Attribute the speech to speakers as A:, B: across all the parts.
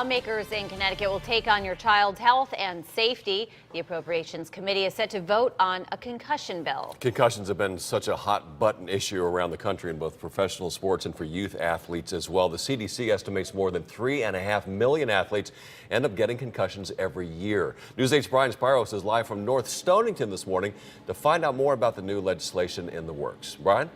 A: Lawmakers in Connecticut will take on your child's health and safety. The Appropriations Committee is set to vote on a concussion bill.
B: Concussions have been such a hot button issue around the country in both professional sports and for youth athletes as well. The CDC estimates more than 3.5 million athletes end up getting concussions every year. News 8's Brian Spiros is live from North Stonington this morning to find out more about the new legislation in the works. Brian?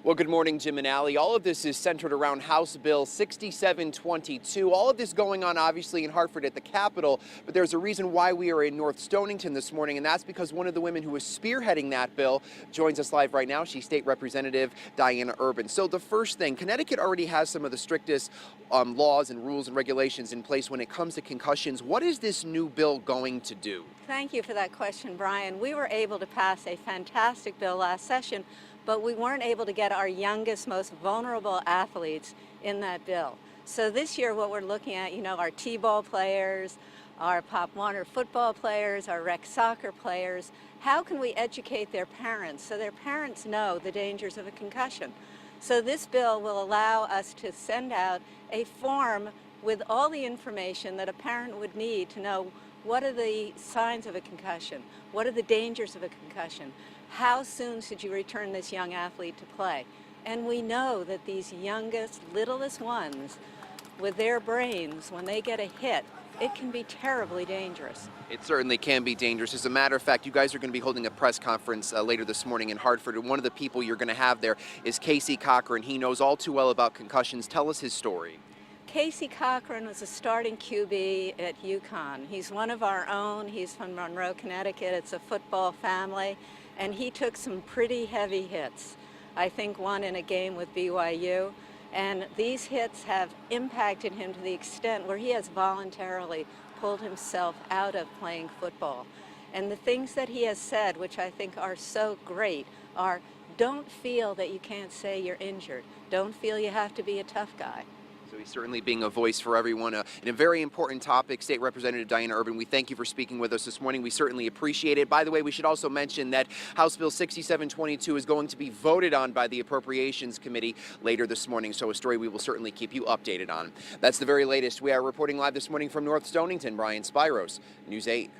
C: Well, good morning, Jim and Allie. All of this is centered around House Bill 6722. All of this going on, obviously, in Hartford at the Capitol, but there's a reason why we are in North Stonington this morning, and that's because one of the women who is spearheading that bill joins us live right now. She's State Representative Diana Urban. So the first thing, Connecticut already has some of the strictest laws and rules and regulations in place when it comes to concussions. What is this new bill going to do?
D: Thank you for that question, Brian. We were able to pass a fantastic bill last session, but we weren't able to get our youngest, most vulnerable athletes in that bill. So this year what we're looking at, our T-ball players, our Pop Warner football players, our rec soccer players, how can we educate their parents so their parents know the dangers of a concussion? So this bill will allow us to send out a form with all the information that a parent would need to know what are the signs of a concussion, what are the dangers of a concussion, how soon should you return this young athlete to play? And we know that these youngest, littlest ones, with their brains, when they get a hit, it can be terribly dangerous.
C: It certainly can be dangerous. As a matter of fact, you guys are going to be holding a press conference later this morning in Hartford, and one of the people you're going to have there is Casey Cochran. He knows all too well about concussions. Tell us his story.
D: Casey Cochran was a starting QB at UConn. He's one of our own. He's from Monroe, Connecticut. It's a football family, and he took some pretty heavy hits. I think one in a game with BYU, and these hits have impacted him to the extent where he has voluntarily pulled himself out of playing football. And the things that he has said, which I think are so great, are don't feel that you can't say you're injured. Don't feel you have to be a tough guy.
C: So he's certainly being a voice for everyone. In a very important topic, State Representative Diana Urban, we thank you for speaking with us this morning. We certainly appreciate it. By the way, we should also mention that House Bill 6722 is going to be voted on by the Appropriations Committee later this morning, so a story we will certainly keep you updated on. That's the very latest. We are reporting live this morning from North Stonington. Brian Spiros, News 8.